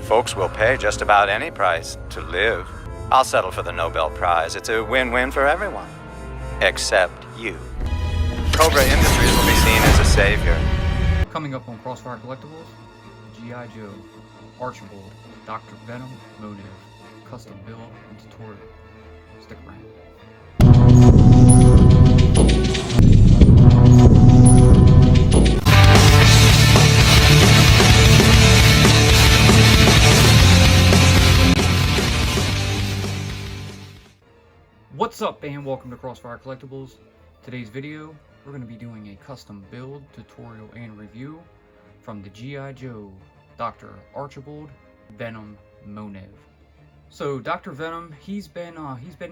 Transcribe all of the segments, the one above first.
Folks will pay just about any price to live. I'll settle for the Nobel Prize. It's a win-win for everyone. Except you. Cobra Industries will be seen as a savior. Coming up on Crossfire Collectibles, G.I. Joe, Archibald, Dr. Venom, Monev, custom build and tutorial. Stick around. What's up, and welcome to Crossfire Collectibles. Today's video, we're going to be doing a custom build, tutorial, and review from the G.I. Joe Dr. Archibald Venom Monev. So Dr. Venom, he's been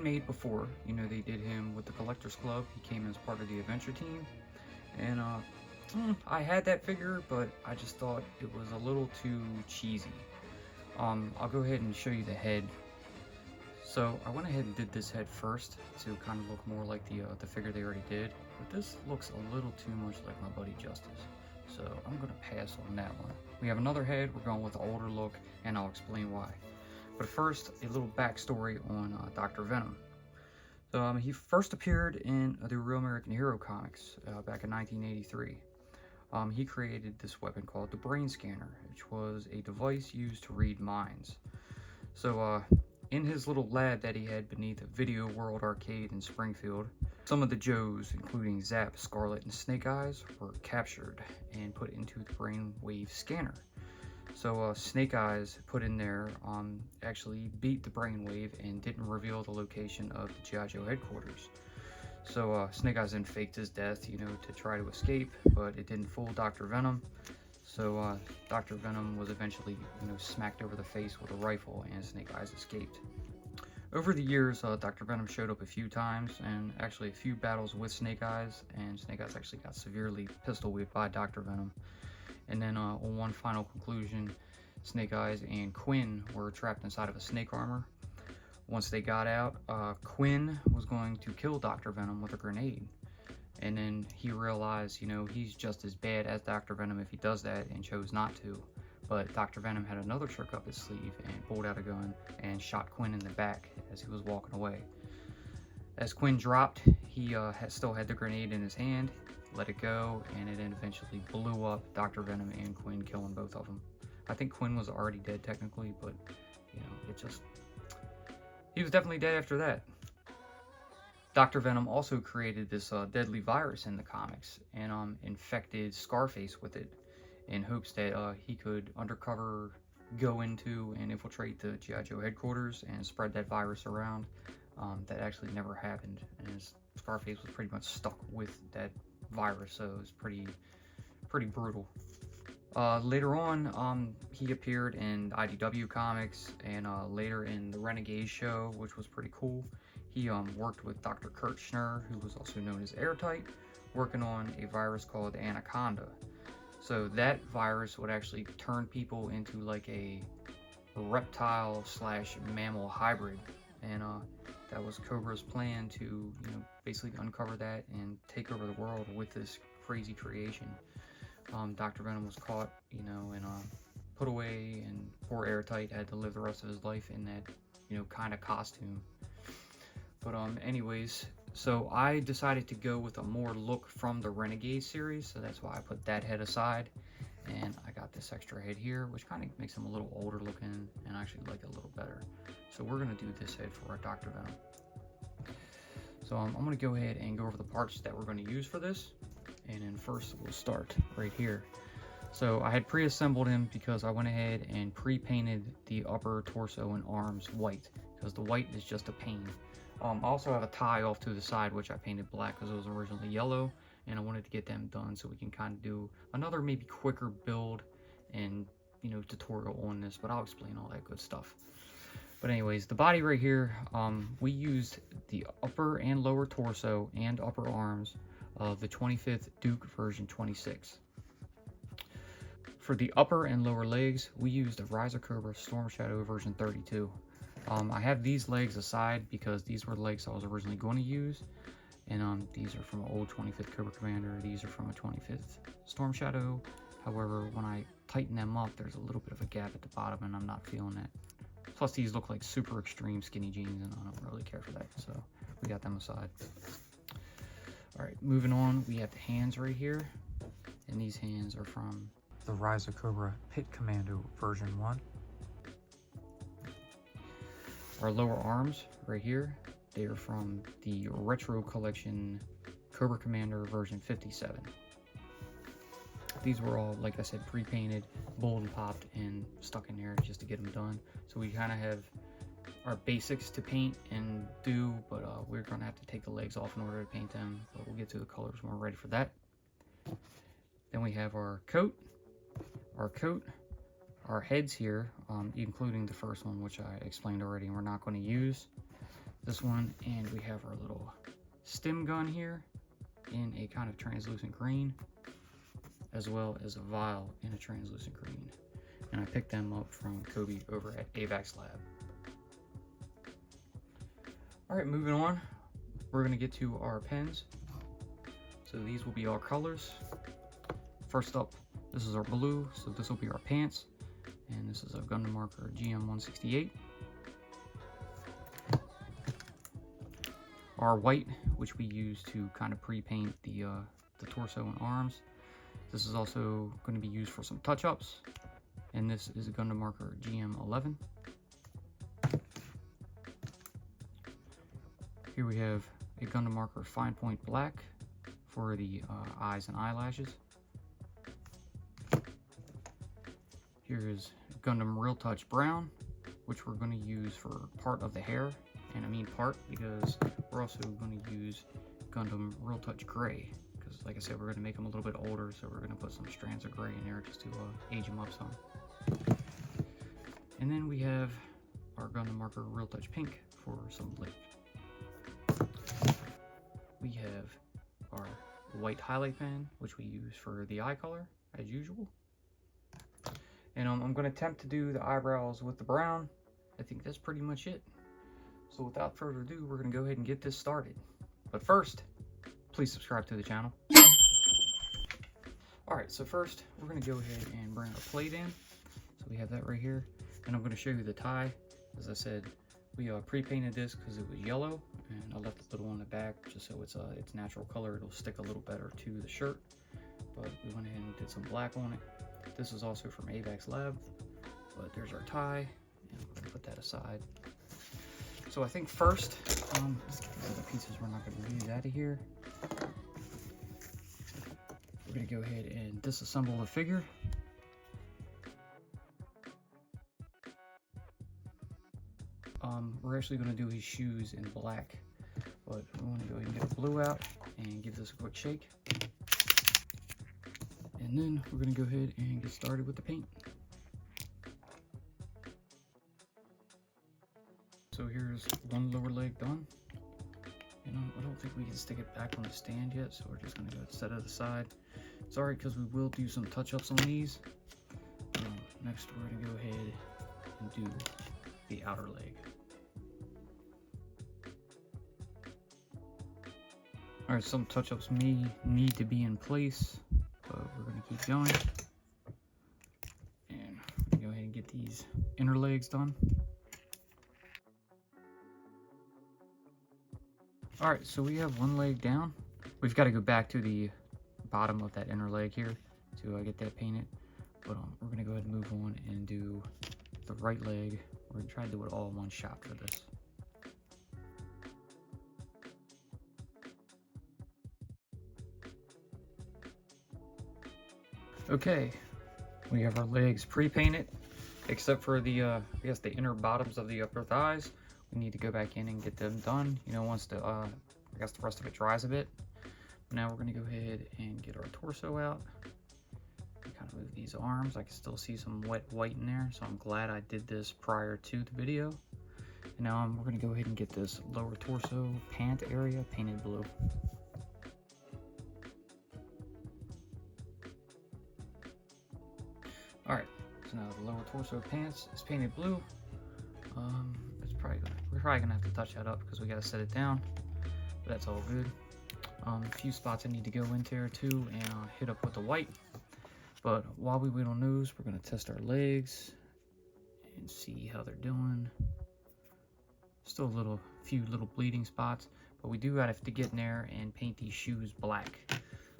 made before. You know, they did him with the Collectors Club. He came as part of the adventure team, and I had that figure, but I just thought it was a little too cheesy. I'll go ahead and show you the head. So I went ahead and did this head first to kind of look more like the figure they already did, but this looks a little too much like my buddy Justice, so I'm going to pass on that one. We have another head, we're going with the older look, and I'll explain why. But first, a little backstory on Dr. Venom. So he first appeared in the Real American Hero comics back in 1983. He created this weapon called the Brain Scanner, which was a device used to read minds. So in his little lab that he had beneath a Video World arcade in Springfield, some of the Joes, including Zap, Scarlet, and Snake Eyes, were captured and put into the brainwave scanner. So Snake Eyes, put in there, actually beat the brainwave and didn't reveal the location of the G.I. Joe headquarters. So Snake Eyes then faked his death, you know, to try to escape, but it didn't fool Dr. Venom. So Dr. Venom was eventually, you know, smacked over the face with a rifle, and Snake Eyes escaped. Over the years, Dr. Venom showed up a few times, and actually a few battles with Snake Eyes, and Snake Eyes actually got severely pistol whipped by Dr. Venom. And then on one final conclusion, Snake Eyes and Quinn were trapped inside of a snake armor. Once they got out, Quinn was going to kill Dr. Venom with a grenade. And then he realized, you know, he's just as bad as Dr. Venom if he does that, and chose not to. But Dr. Venom had another trick up his sleeve and pulled out a gun and shot Quinn in the back as he was walking away. As Quinn dropped, he still had the grenade in his hand, let it go, and it then eventually blew up Dr. Venom and Quinn, killing both of them. I think Quinn was already dead technically, but, you know, he was definitely dead after that. Dr. Venom also created this deadly virus in the comics and infected Scarface with it in hopes that he could undercover go into and infiltrate the G.I. Joe headquarters and spread that virus around. That actually never happened, and Scarface was pretty much stuck with that virus, so it was pretty brutal. Later on, he appeared in IDW comics and later in the Renegade show, which was pretty cool. He worked with Dr. Kurt Schnurr, who was also known as Airtight, working on a virus called Anaconda. So that virus would actually turn people into like a reptile / mammal hybrid, and that was Cobra's plan to, you know, basically uncover that and take over the world with this crazy creation. Dr. Venom was caught, you know, and put away, and poor Airtight had to live the rest of his life in that, you know, kind of costume. But anyways, so I decided to go with a more look from the Renegade series, so that's why I put that head aside, and I got this extra head here, which kind of makes him a little older looking, and I actually like it a little better. So we're going to do this head for our Dr. Venom. So I'm going to go ahead and go over the parts that we're going to use for this, and then first we'll start right here. So I had pre-assembled him because I went ahead and pre-painted the upper torso and arms white, because the white is just a pain. I also have a tie off to the side, which I painted black because it was originally yellow, and I wanted to get them done so we can kind of do another maybe quicker build and, you know, tutorial on this, but I'll explain all that good stuff. But anyways, the body right here, we used the upper and lower torso and upper arms of the 25th Duke version 26. For the upper and lower legs, we used the Rise of Cobra Storm Shadow version 32. I have these legs aside because these were the legs I was originally going to use, and these are from an old 25th Cobra Commander. These are from a 25th Storm Shadow. However, when I tighten them up, there's a little bit of a gap at the bottom, and I'm not feeling that. Plus, these look like super extreme skinny jeans, and I don't really care for that, so we got them aside. All right, moving on, we have the hands right here, and these hands are from the Rise of Cobra Pit Commando version 1. Our lower arms right here, they are from the Retro Collection Cobra Commander version 57. These were all, like I said, pre-painted, bold and popped, and stuck in there just to get them done. So we kind of have our basics to paint and do, but we're going to have to take the legs off in order to paint them. But we'll get to the colors when we're ready for that. Then we have our coat, our heads here, including the first one, which I explained already, and we're not going to use this one. And we have our little stem gun here in a kind of translucent green, as well as a vial in a translucent green. And I picked them up from Kobe over at AVAX Lab. All right, moving on, we're gonna get to our pens. So these will be our colors. First up, this is our blue, so this will be our pants. And this is a Gundam marker GM168. Our white, which we use to kind of pre-paint the torso and arms. This is also going to be used for some touch-ups. And this is a Gundam marker GM11. Here we have a Gundam marker fine point black for the eyes and eyelashes. Here is Gundam Real Touch brown, which we're going to use for part of the hair. And I mean part because we're also going to use Gundam Real Touch gray. Because like I said, we're going to make them a little bit older, so we're going to put some strands of gray in there just to age them up some. And then we have our Gundam marker Real Touch pink for some lip. We have our white highlight pen, which we use for the eye color, as usual. And I'm going to attempt to do the eyebrows with the brown. I think that's pretty much it. So without further ado, we're going to go ahead and get this started. But first, please subscribe to the channel. Alright, so first, we're going to go ahead and bring our plate in. So we have that right here. And I'm going to show you the tie. As I said, we pre-painted this because it was yellow. And I left a little on the back just so it's natural color. It'll stick a little better to the shirt. But we went ahead and did some black on it. This is also from AVAX Lab. But there's our tie. And we're going to put that aside. So I think first, let's get these other pieces we're not going to use out of here. We're going to go ahead and disassemble the figure. We're actually going to do his shoes in black, but we want to go ahead and get the blue out and give this a quick shake. And then we're going to go ahead and get started with the paint. So here's one lower leg done. And I don't think we can stick it back on the stand yet, so we're just going to go set it aside. It's alright because we will do some touch-ups on these. Next we're going to go ahead and do the outer leg. Alright, some touch-ups may need to be in place, but we're going to keep going. And we're going to go ahead and get these inner legs done. Alright, so we have one leg down. We've got to go back to the bottom of that inner leg here to get that painted. But we're going to go ahead and move on and do the right leg. We're going to try to do it all in one shot for this. Okay, we have our legs pre-painted, except for the, I guess the inner bottoms of the upper thighs. We need to go back in and get them done, you know, once the, I guess the rest of it dries a bit. Now we're going to go ahead and get our torso out. Kind of move these arms. I can still see some wet white in there, so I'm glad I did this prior to the video. And now we're going to go ahead and get this lower torso pant area painted blue. Alright, so now the lower torso pants is painted blue. We're probably gonna have to touch that up because we gotta set it down, but that's all good. A few spots I need to go into there too and hit up with the white. But while we wait on those, we're going to test our legs and see how they're doing. Still a few little bleeding spots, but we do have to get in there and paint these shoes black.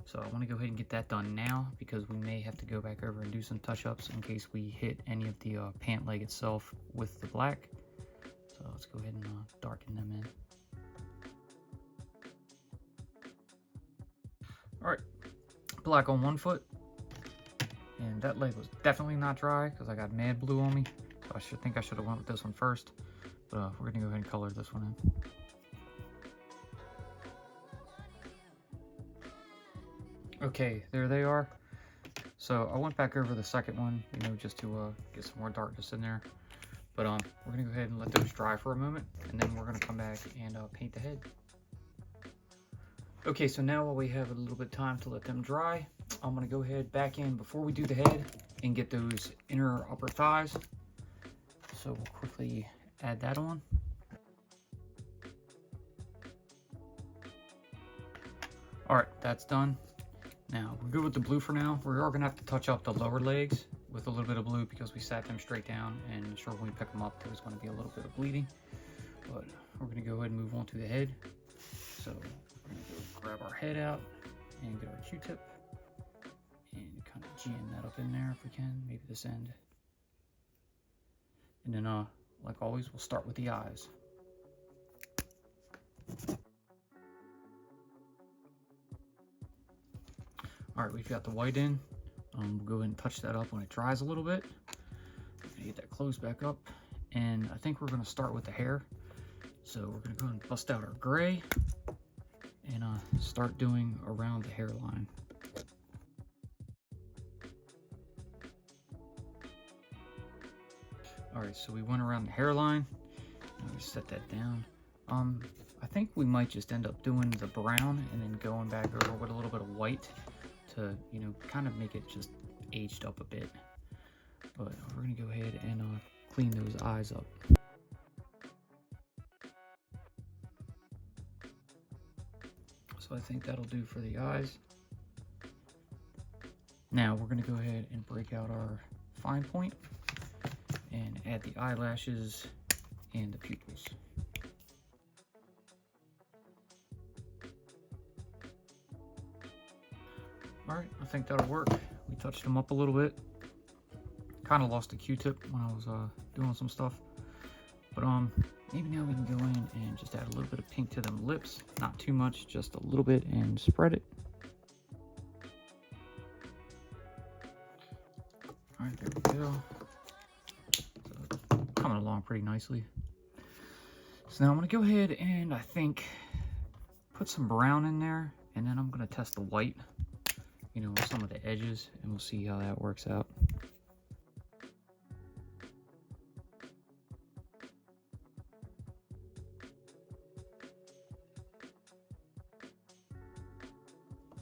So I want to go ahead and get that done now, because we may have to go back over and do some touch-ups in case we hit any of the pant leg itself with the black. So let's go ahead and darken them in. Alright, black on one foot. And that leg was definitely not dry because I got mad blue on me. So I think I should have went with this one first. But we're going to go ahead and color this one in. Okay, there they are. So I went back over the second one, you know, just to get some more darkness in there. But we're gonna go ahead and let those dry for a moment, and then we're gonna come back and paint the head. Okay, so now while we have a little bit of time to let them dry, I'm gonna go ahead back in before we do the head and get those inner upper thighs. So we'll quickly add that on. All right, that's done. Now, we're good with the blue for now. We are gonna have to touch up the lower legs with a little bit of blue because we sat them straight down, and sure, when we pick them up, there's gonna be a little bit of bleeding. But we're gonna go ahead and move on to the head. So we're gonna go grab our head out and get our Q-tip and kind of jam that up in there if we can, maybe this end. And then, like always, we'll start with the eyes. All right, we've got the white in. We'll go ahead and touch that up when it dries a little bit. Get that closed back up. And I think we're gonna start with the hair. So we're gonna go ahead and bust out our gray and start doing around the hairline. All right, so we went around the hairline. Now we set that down. I think we might just end up doing the brown and then going back over with a little bit of white to, you know, kind of make it just aged up a bit. But we're gonna go ahead and clean those eyes up. So I think that'll do for the eyes. Now we're gonna go ahead and break out our fine point and add the eyelashes and the pupils. All right, I think that'll work. We touched them up a little bit. Kind of lost the Q-tip when I was doing some stuff. But maybe now we can go in and just add a little bit of pink to them lips. Not too much, just a little bit, and spread it. All right, there we go. So, coming along pretty nicely. So now I'm gonna go ahead and I think put some brown in there, and then I'm gonna test the white, you know, with some of the edges, and we'll see how that works out.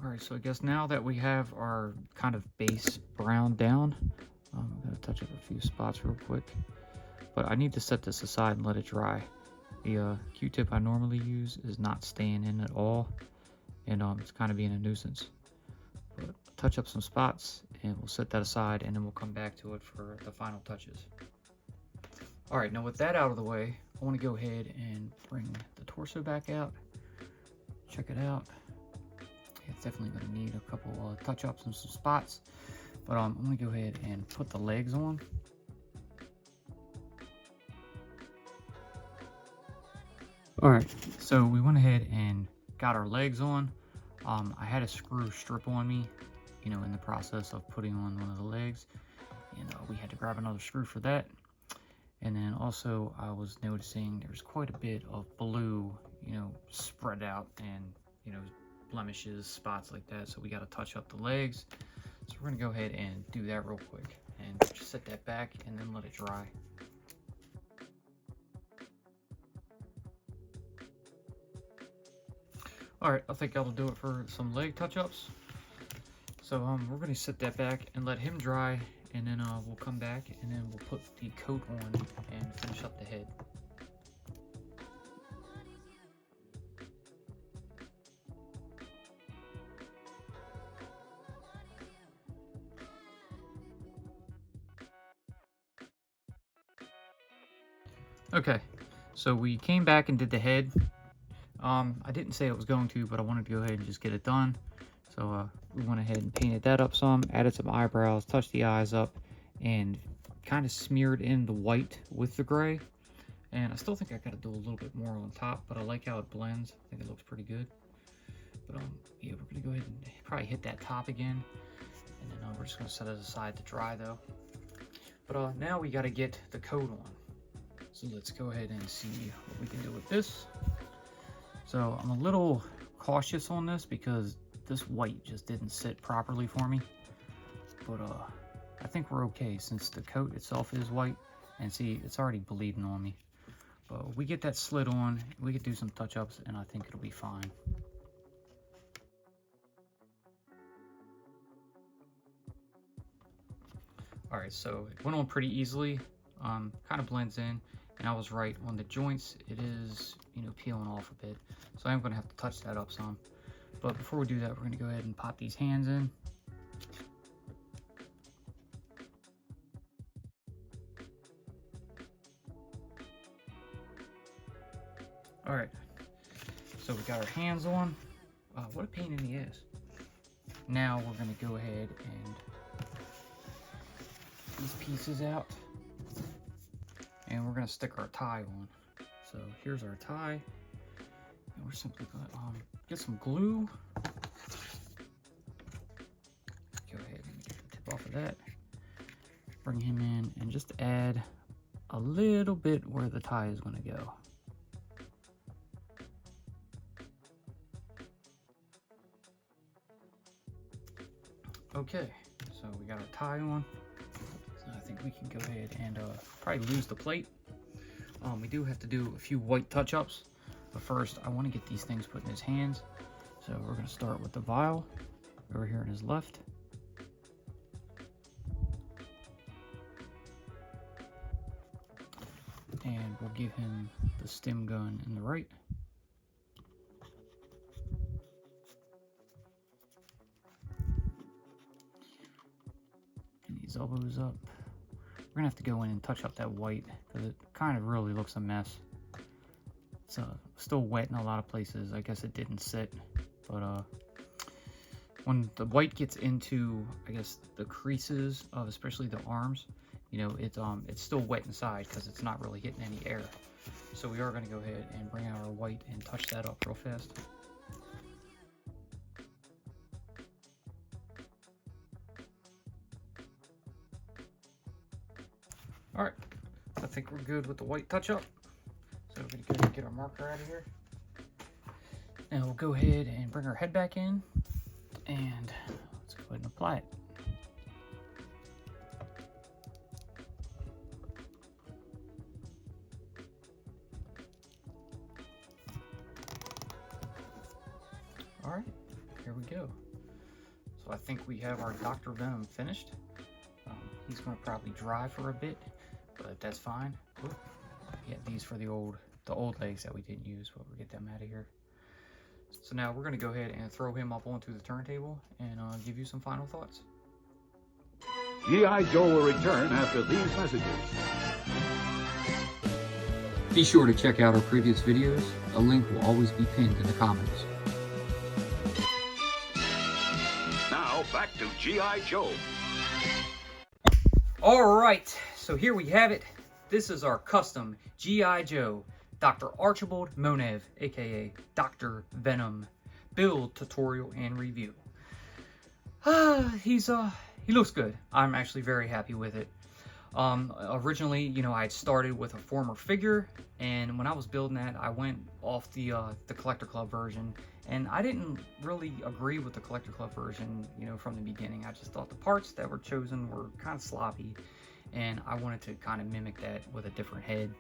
All right, so I guess now that we have our kind of base brown down, I'm gonna touch up a few spots real quick, but I need to set this aside and let it dry. The Q-tip I normally use is not staying in at all, and it's kind of being a nuisance. But touch up some spots, and we'll set that aside, and then we'll come back to it for the final touches. All right, now with that out of the way, I want to go ahead and bring the torso back out. Check it out. It's definitely going to need a couple touch-ups and some spots, but I'm going to go ahead and put the legs on. All right, so we went ahead and got our legs on. I had a screw strip on me, you know, in the process of putting on one of the legs, and we had to grab another screw for that. And then also I was noticing there's quite a bit of blue, you know, spread out, and, you know, blemishes, spots like that, so we got to touch up the legs. So we're gonna go ahead and do that real quick and just set that back and then let it dry. All right, I think that'll do it for some leg touch-ups. So we're gonna set that back and let him dry, and then we'll come back and then we'll put the coat on and finish up the head. Okay, so we came back and did the head. I didn't say I was going to, but I wanted to go ahead and just get it done. So we went ahead and painted that up some, added some eyebrows, touched the eyes up, and kind of smeared in the white with the gray. And I still think I gotta do a little bit more on top, but I like how it blends. I think it looks pretty good. But yeah, we're gonna go ahead and probably hit that top again. And then we're just gonna set it aside to dry though. But now we gotta get the coat on. So let's go ahead and see what we can do with this. So I'm a little cautious on this because this white just didn't sit properly for me. But I think we're okay since the coat itself is white. And see, it's already bleeding on me. But we get that slit on, we could do some touch-ups, and I think it'll be fine. Alright, so it went on pretty easily, kind of blends in, and I was right on the joints. It is, you know, peeling off a bit, so I'm going to have to touch that up some. But before we do that, we're going to go ahead and pop these hands in. Alright, so we got our hands on. What a pain in the ass. Now we're going to go ahead and these pieces out, and we're going to stick our tie on. So here's our tie, and we're simply going to get some glue. Go ahead and get the tip off of that. Bring him in and just add a little bit where the tie is going to go. Okay, so we got our tie on. So I think we can go ahead and probably lose the plate. We do have to do a few white touch-ups, but first I want to get these things put in his hands. So we're going to start with the vial over here in his left. And we'll give him the stem gun in the right. Elbows up. We're gonna have to go in and touch up that white because it kind of really looks a mess. It's still wet in a lot of places. I guess it didn't sit, but when the white gets into, I guess, the creases of especially the arms, you know, it's still wet inside because it's not really hitting any air. So we are gonna go ahead and bring out our white and touch that up real fast. Alright, I think we're good with the white touch-up. So we're going to go ahead and get our marker out of here. Now we'll go ahead and bring our head back in. And let's go ahead and apply it. Alright, here we go. So I think we have our Dr. Venom finished. He's going to probably dry for a bit, but that's fine. Ooh, yeah, these for the old legs that we didn't use, but we'll get them out of here. So now we're going to go ahead and throw him up onto the turntable and give you some final thoughts. G.I. Joe will return after these messages. Be sure to check out our previous videos. A link will always be pinned in the comments. Now back to G.I. Joe. Alright, so here we have it. This is our custom G.I. Joe, Dr. Archibald Monev, aka Dr. Venom, build, tutorial, and review. He looks good. I'm actually very happy with it. Originally, you know, I had started with a former figure, and when I was building that, I went off the Collector Club version, and I didn't really agree with the Collector Club version, you know, from the beginning. I just thought the parts that were chosen were kind of sloppy, and I wanted to kind of mimic that with a different head.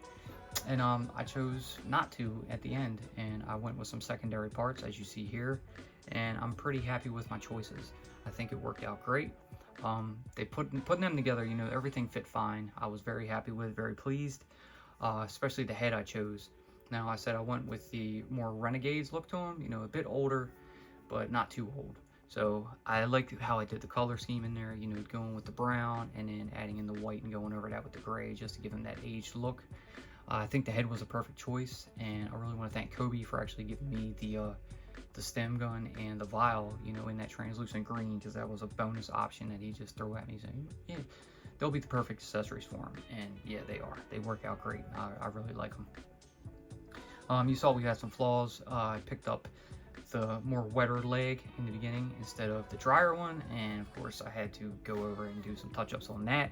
And I chose not to at the end, and I went with some secondary parts, as you see here, and I'm pretty happy with my choices. I think it worked out great. They putting them together, you know, everything fit fine. I was very happy with it, very pleased, especially the head I chose. Now, I said I went with the more Renegades look to him, you know, a bit older, but not too old. So I liked how I did the color scheme in there, you know, going with the brown and then adding in the white and going over that with the gray just to give him that aged look. I think the head was a perfect choice, and I really want to thank Kobe for actually giving me the stem gun and the vial, you know, in that translucent green, because that was a bonus option that he just threw at me, saying, yeah, they'll be the perfect accessories for him. And yeah, they are. They work out great. I really like them. You saw we had some flaws. I picked up the more wetter leg in the beginning instead of the drier one, and of course I had to go over and do some touch-ups on that.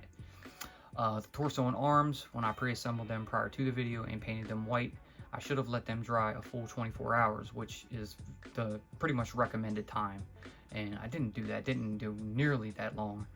The torso and arms, when I pre-assembled them prior to the video and painted them white, I should have let them dry a full 24 hours, which is the pretty much recommended time. And I didn't do that, didn't do nearly that long.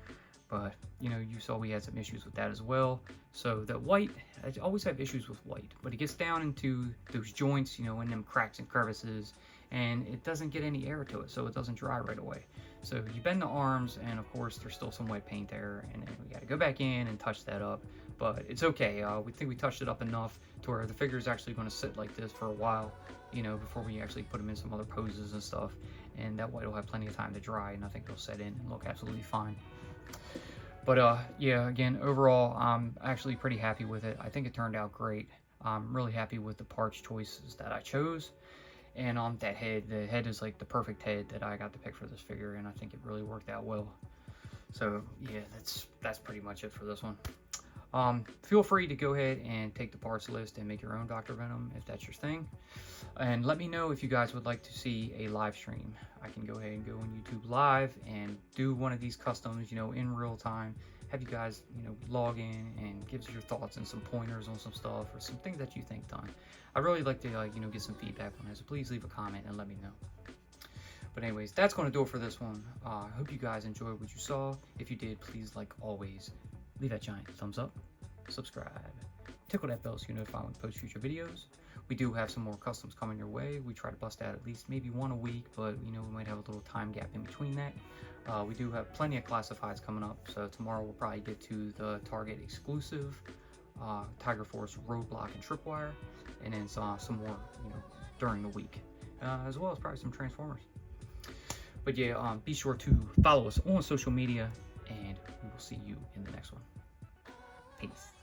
But, you know, you saw we had some issues with that as well. So the white, I always have issues with white, but it gets down into those joints, you know, in them cracks and crevices, and it doesn't get any air to it, so it doesn't dry right away. So you bend the arms, and of course there's still some white paint there, and then we got to go back in and touch that up. But it's okay. We think we touched it up enough to where the figure is actually going to sit like this for a while, you know, before we actually put them in some other poses and stuff. And that white will have plenty of time to dry, and I think they'll set in and look absolutely fine. But yeah, again, overall, I'm actually pretty happy with it. I think it turned out great. I'm really happy with the parts choices that I chose. And on that head, the head is like the perfect head that I got to pick for this figure, and I think it really worked out well. So yeah, that's pretty much it for this one. Feel free to go ahead and take the parts list and make your own Dr. Venom if that's your thing. And let me know if you guys would like to see a live stream. I can go ahead and go on YouTube live and do one of these customs, you know, in real time. Have you guys, you know, log in and give us your thoughts and some pointers on some stuff or some things that you think done. I'd really like to, you know, get some feedback on that. So please leave a comment and let me know. But anyways, that's going to do it for this one. I hope you guys enjoyed what you saw. If you did, please, like always, leave that giant thumbs up, subscribe, tickle that bell so you're notified when we post future videos. We do have some more customs coming your way. We try to bust out at least maybe one a week, but you know, we might have a little time gap in between that. We do have plenty of classifieds coming up, so tomorrow we'll probably get to the Target exclusive Tiger Force roadblock and tripwire, and then some more, you know, during the week, as well as probably some Transformers. But yeah, be sure to follow us on social media, and we will see you in the next one. Peace.